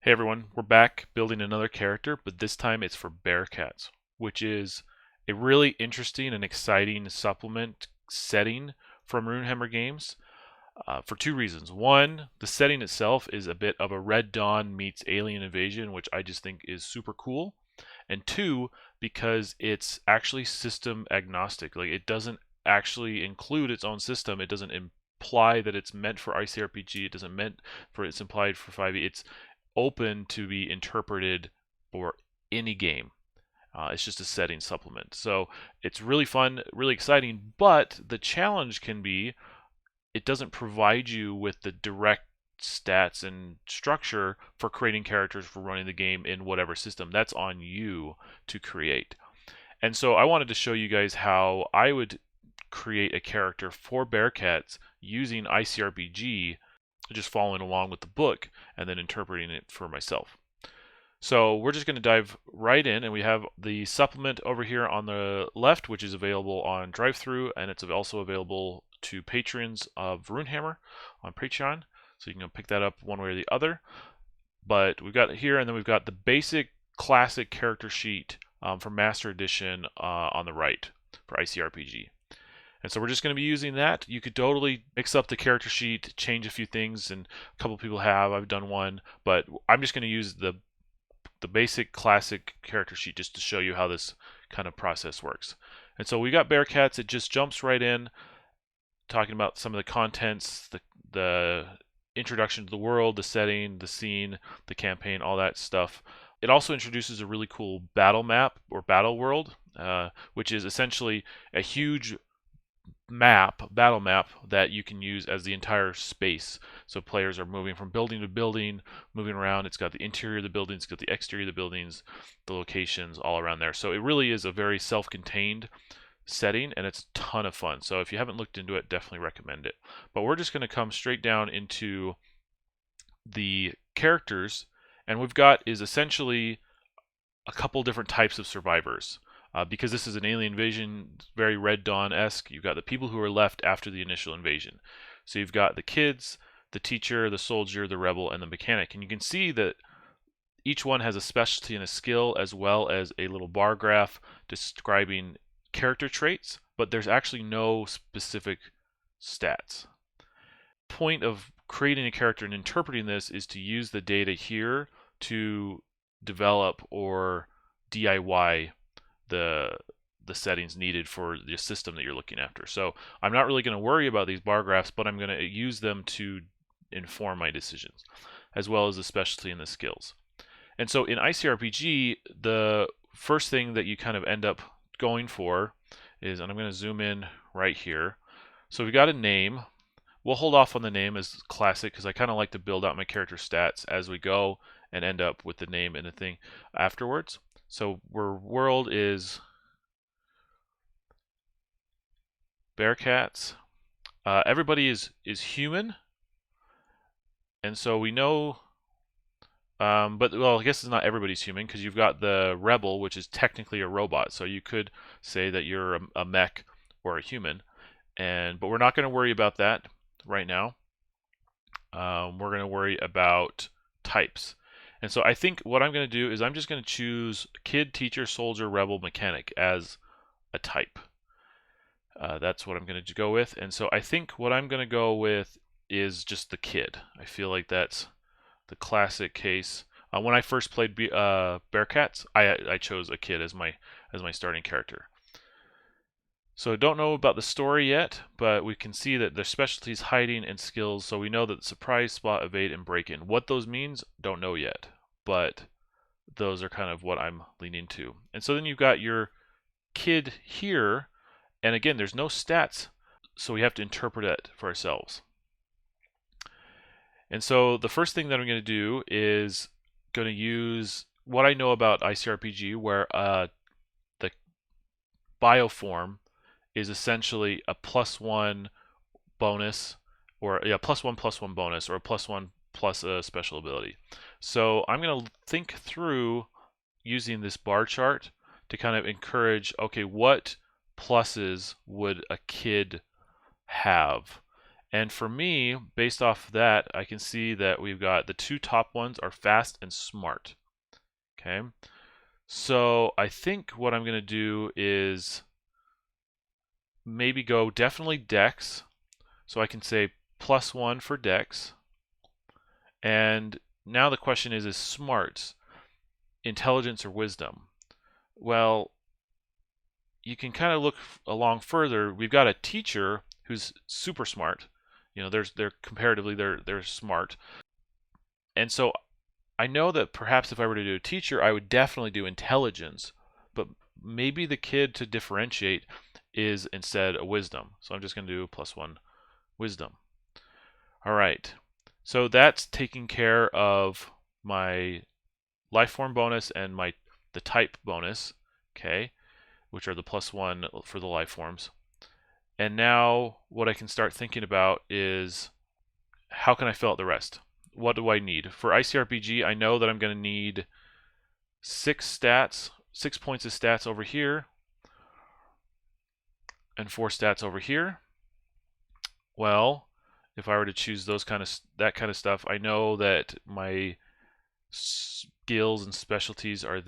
Hey everyone, we're back building another character, but this time it's for Bearcats, which is a really interesting and exciting supplement setting from Runehammer games for two reasons. One, the setting itself is a bit of a Red Dawn meets Alien Invasion, which I just think is super cool. And two, because it's actually system agnostic. Like it doesn't actually include its own system. It doesn't imply that it's meant for ICRPG. It doesn't meant for it's implied for 5e. It's open to be interpreted for any game. It's just a setting supplement. So it's really fun, really exciting, but the challenge can be it doesn't provide you with the direct stats and structure for creating characters for running the game in whatever system. That's on you to create. And so I wanted to show you guys how I would create a character for Bearcats using ICRPG, just following along with the book and then interpreting it for myself. So we're just going to dive right in, and we have the supplement over here on the left, which is available on drive-thru, and it's also available to patrons of Runehammer on Patreon, so you can pick that up one way or the other. But we've got it here, and then we've got the basic classic character sheet for Master Edition on the right for ICRPG. And so we're just going to be using that. You could totally mix up the character sheet, change a few things, and a couple people have. I've done one, but I'm just going to use the basic classic character sheet just to show you how this kind of process works. And so we got Bearcats. It just jumps right in, talking about some of the contents, the introduction to the world, the setting, the scene, the campaign, all that stuff. It also introduces a really cool battle map or battle world, which is essentially a huge battle map that you can use as the entire space. So players are moving from building to building, moving around. It's got the interior of the buildings, it's got the exterior of the buildings, the locations all around there. So it really is a very self-contained setting, and it's a ton of fun. So if you haven't looked into it, definitely recommend it. But we're just going to come straight down into the characters, and we've got is essentially a couple different types of survivors. Because this is an alien invasion, very Red Dawn-esque, you've got the people who are left after the initial invasion. So you've got the kids, the teacher, the soldier, the rebel, and the mechanic. And you can see that each one has a specialty and a skill, as well as a little bar graph describing character traits, but there's actually no specific stats. The point of creating a character and interpreting this is to use the data here to develop or DIY the settings needed for the system that you're looking after. So I'm not really going to worry about these bar graphs, but I'm going to use them to inform my decisions, as well as the specialty and the skills. And so in ICRPG, the first thing that you kind of end up going for is, and I'm going to zoom in right here. So we've got a name. We'll hold off on the name as classic because I kind of like to build out my character stats as we go and end up with the name and the thing afterwards. So world is Bearcats. Everybody is human, and so we know. But well, I guess it's not everybody's human because you've got the rebel, which is technically a robot. So you could say that you're a mech or a human, but we're not going to worry about that right now. We're going to worry about types. And so I think what I'm going to do is I'm just going to choose kid, teacher, soldier, rebel, mechanic as a type. That's what I'm going to go with. And so I think what I'm going to go with is just the kid. I feel like that's the classic case. When I first played Bearcats, I chose a kid as my starting character. So I don't know about the story yet, but we can see that their specialties, hiding, and skills. So we know that surprise, spot, evade, and break in. What those means, don't know yet, but those are kind of what I'm leaning to. And so then you've got your kid here, and again, there's no stats, so we have to interpret it for ourselves. And so the first thing that I'm going to do is going to use what I know about ICRPG, where the bioform is essentially a +1 bonus, or +1/+1 bonus, or a +1 plus a special ability. So I'm going to think through using this bar chart to kind of encourage, okay, what pluses would a kid have? And for me, based off of that, I can see that we've got the two top ones are fast and smart. Okay, so I think what I'm going to do is maybe go definitely Dex. So I can say +1 for Dex. And now the question is smarts intelligence or wisdom? Well, you can kind of look along further. We've got a teacher who's super smart. You know, they're comparatively they're smart. And so I know that perhaps if I were to do a teacher, I would definitely do intelligence, but maybe the kid to differentiate is instead a wisdom. So I'm just going to do +1 wisdom. All right. So that's taking care of my life form bonus and the type bonus, okay, which are the +1 for the life forms. And now what I can start thinking about is how can I fill out the rest? What do I need? For ICRPG, I know that I'm going to need 6 points of stats over here, and 4 stats over here. Well, if I were to choose that kind of stuff, I know that my skills and specialties are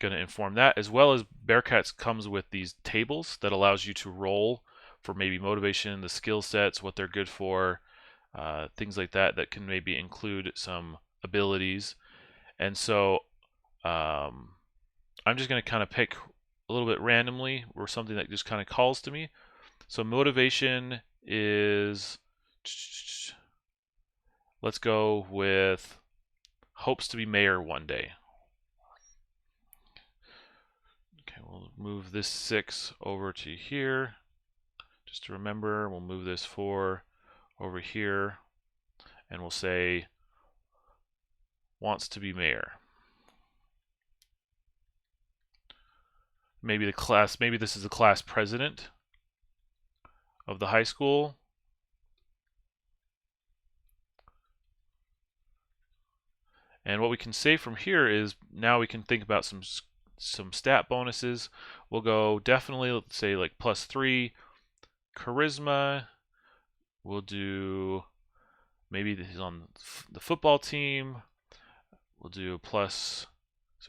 going to inform that, as well as Bearcats comes with these tables that allows you to roll for maybe motivation, the skill sets, what they're good for, things like that can maybe include some abilities. And so I'm just going to kind of pick a little bit randomly or something that just kind of calls to me. So motivation is, let's go with hopes to be mayor one day. Okay, we'll move this 6 over to here. Just to remember, we'll move this 4 over here, and we'll say wants to be mayor. Maybe this is the class president of the high school. And what we can say from here is now we can think about some stat bonuses. We'll go definitely, let's say like +3 charisma. We'll do maybe he's on the football team. We'll do so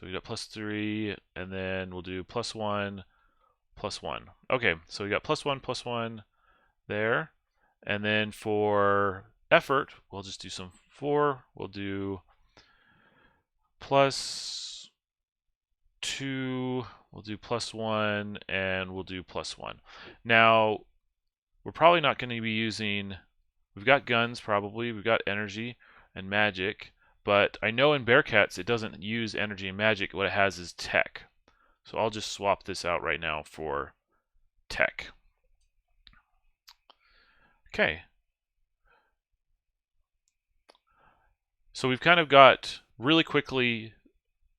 we got +3, and then we'll do +1, +1. Okay, so we got +1, +1 there. And then for effort, we'll just do some 4. We'll do +2, we'll do +1, and we'll do +1. Now, we're probably not going to be using, we've got guns probably, we've got energy and magic, but I know in Bearcats it doesn't use energy and magic. What it has is tech. So I'll just swap this out right now for tech. Okay. So we've kind of got really quickly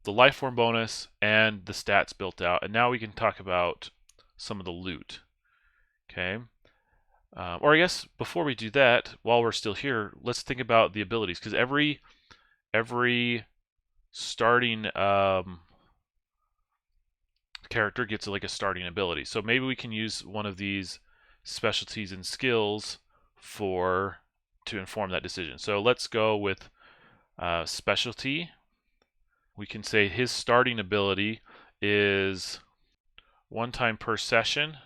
the life form bonus and the stats built out, and now we can talk about some of the loot. Okay. Or I guess before we do that, while we're still here, let's think about the abilities, because every starting character gets like a starting ability. So maybe we can use one of these specialties and skills to inform that decision. So let's go with specialty. We can say his starting ability is 1 time per session.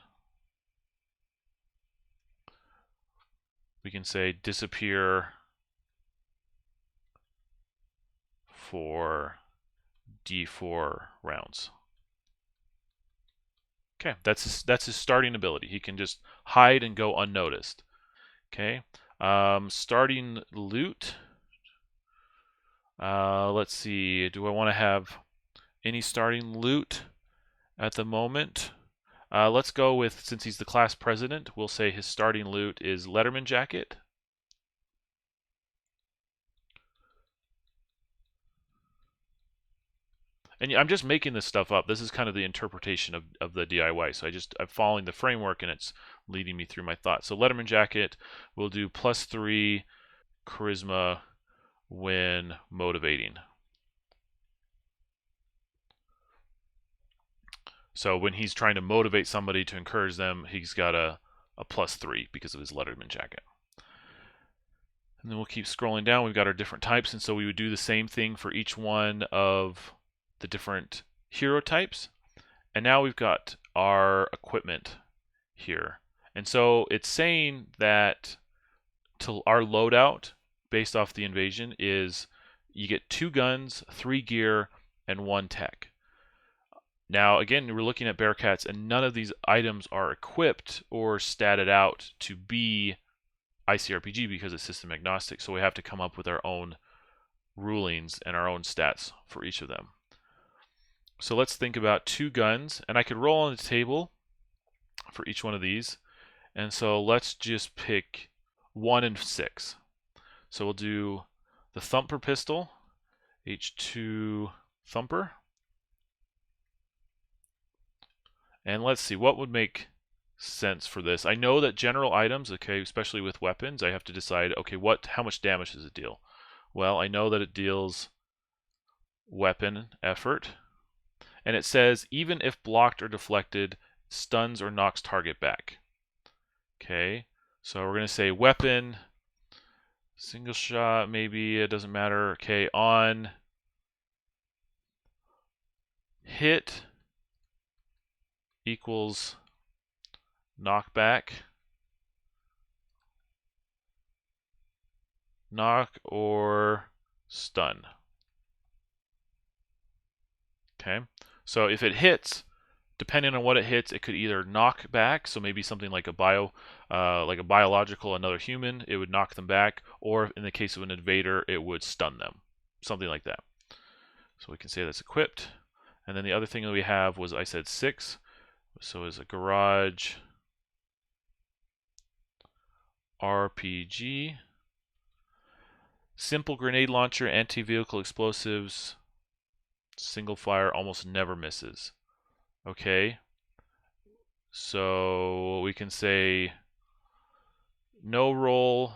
We can say disappear for D4 rounds. Okay, that's his starting ability. He can just hide and go unnoticed. Okay, starting loot. Let's see. Do I want to have any starting loot at the moment? Let's go with, since he's the class president, we'll say his starting loot is Letterman jacket. And I'm just making this stuff up. This is kind of the interpretation of the DIY. So I'm following the framework and it's leading me through my thoughts. So Letterman jacket, we'll do +3 charisma when motivating. So when he's trying to motivate somebody to encourage them, he's got a a +3 because of his Letterman jacket. And then we'll keep scrolling down. We've got our different types, and so we would do the same thing for each one of the different hero types. And now we've got our equipment here. And so it's saying that our loadout based off the invasion is you get 2 guns, 3 gear, and 1 tech. Now again, we're looking at Bearcats, and none of these items are equipped or statted out to be ICRPG because it's system agnostic, so we have to come up with our own rulings and our own stats for each of them. So let's think about 2 guns, and I could roll on the table for each one of these. And so let's just pick 1 and 6. So we'll do the Thumper pistol, H2 Thumper. And let's see, what would make sense for this? I know that general items, okay, especially with weapons, I have to decide, okay, how much damage does it deal? Well, I know that it deals weapon effort. And it says, even if blocked or deflected, stuns or knocks target back. Okay, so we're going to say weapon, single shot, maybe, it doesn't matter. Okay, on hit equals knockback, knock or stun. Okay, so if it hits, depending on what it hits, it could either knock back, so maybe something like a biological, another human, it would knock them back, or in the case of an invader, it would stun them, something like that. So we can say that's equipped. And then the other thing that we have was, I said 6, so is a garage RPG, simple grenade launcher, anti-vehicle explosives, single fire, almost never misses. Okay, so we can say no roll,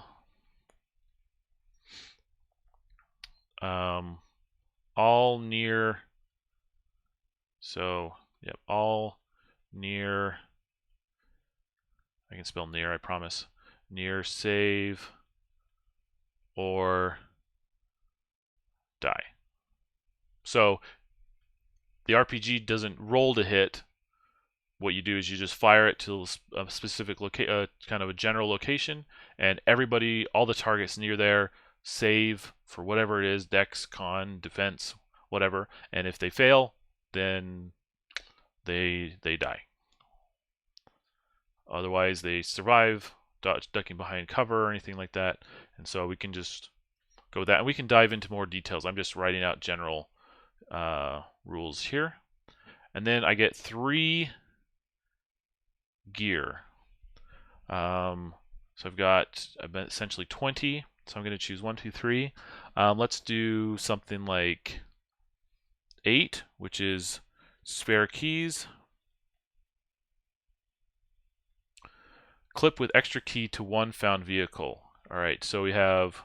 all near, so yep, all near, I can spell near, I promise, near save or die. So the RPG doesn't roll to hit. What you do is you just fire it to a specific kind of a general location, and everybody, all the targets near there, save for whatever it is, dex, con, defense, whatever, and if they fail, then they die. Otherwise, they survive, ducking behind cover or anything like that, and so we can just go with that, and we can dive into more details. I'm just writing out general rules here. And then I get 3 gear. So I've got essentially 20, so I'm going to choose 1, 2, 3. Let's do something like 8, which is spare keys. Clip with extra key to 1 found vehicle. All right, so we have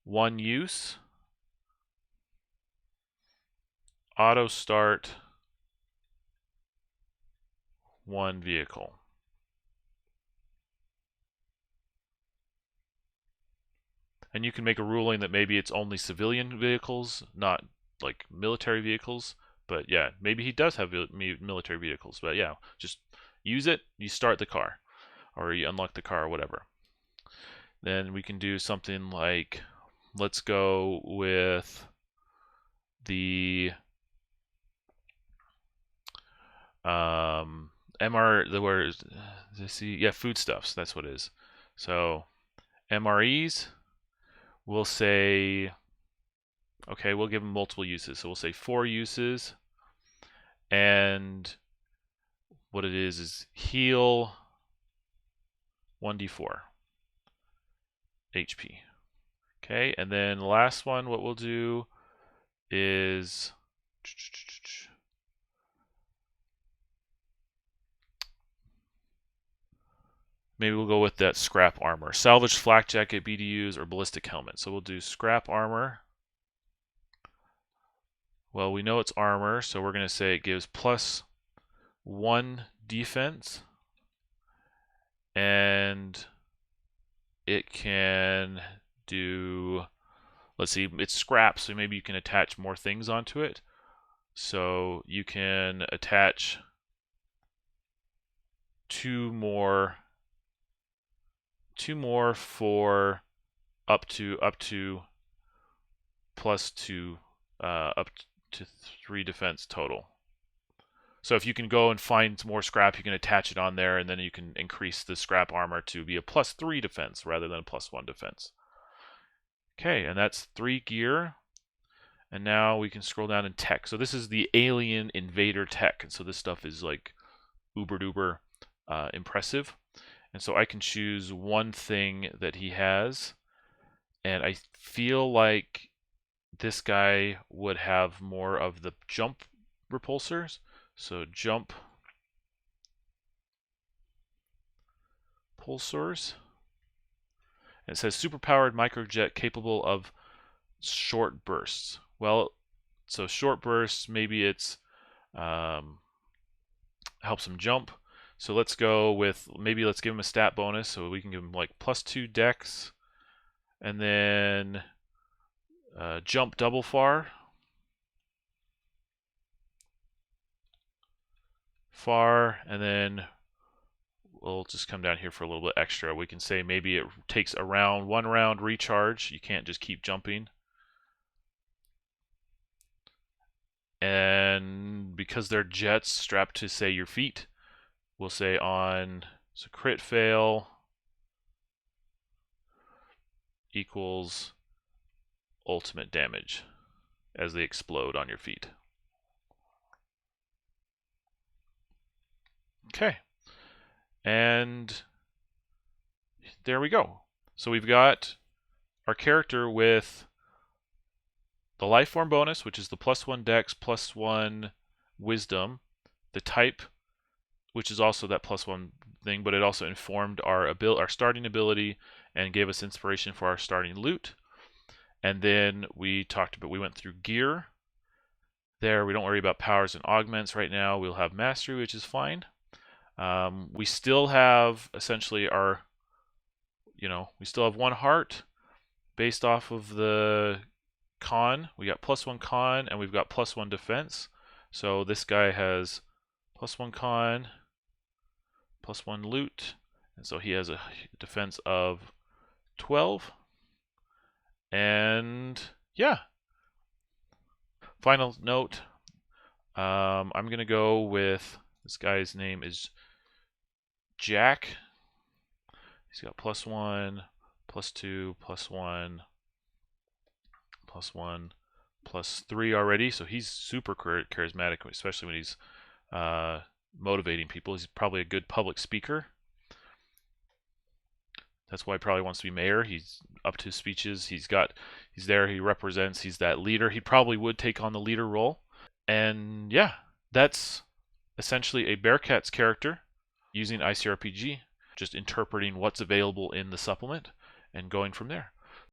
1 use, auto start, 1 vehicle. And you can make a ruling that maybe it's only civilian vehicles, not like military vehicles. But yeah, maybe he does have military vehicles. But yeah, just use it, you start the car, or you unlock the car or whatever. Then we can do something like, let's go with the foodstuffs, that's what it is. So MREs, we'll say, okay, we'll give them multiple uses. So we'll say 4 uses, and what it is heal 1d4 HP. Okay, and then the last one, what we'll do is maybe we'll go with that scrap armor. Salvage flak jacket, BDUs, or ballistic helmet. So we'll do scrap armor. Well, we know it's armor, so we're going to say it gives +1 defense and it can do, let's see, it's scrap, so maybe you can attach more things onto it. So you can attach two more for up to +2 up to 3 defense total. So if you can go and find more scrap, you can attach it on there, and then you can increase the scrap armor to be a +3 defense rather than a +1 defense. Okay, and that's 3 gear. And now we can scroll down in tech. So this is the alien invader tech, and so this stuff is like uber duper impressive. And so I can choose one thing that he has, and I feel like this guy would have more of the jump repulsors. So jump pulsars. And it says superpowered microjet capable of short bursts. Well, so short bursts, maybe it's helps him jump. So let's go with, maybe let's give him a stat bonus, so we can give him like +2 dex, and then jump double far, and then we'll just come down here for a little bit extra. We can say maybe it takes a round, 1 round recharge. You can't just keep jumping. And because they're jets strapped to, say, your feet, we'll say on, so crit fail equals ultimate damage as they explode on your feet. Okay. And there we go. So we've got our character with the life form bonus, which is the +1 dex, +1 wisdom, the type, which is also that +1 thing, but it also informed our starting ability and gave us inspiration for our starting loot. And then we went through gear. There, we don't worry about powers and augments right now. We'll have mastery, which is fine. We still have essentially our, we still have 1 heart based off of the con. We got +1 con, and we've got +1 defense. So this guy has +1 con, +1 loot, and so he has a defense of 12. And yeah, final note, I'm gonna go with, this guy's name is Jack. He's got +1, +2, +1, +1, +3 already, so he's super charismatic, especially when he's motivating people. He's probably a good public speaker. That's why he probably wants to be mayor. He's up to his speeches. He's there. He represents. He's that leader. He probably would take on the leader role. And yeah, that's essentially a Bearcats character using ICRPG, just interpreting what's available in the supplement and going from there.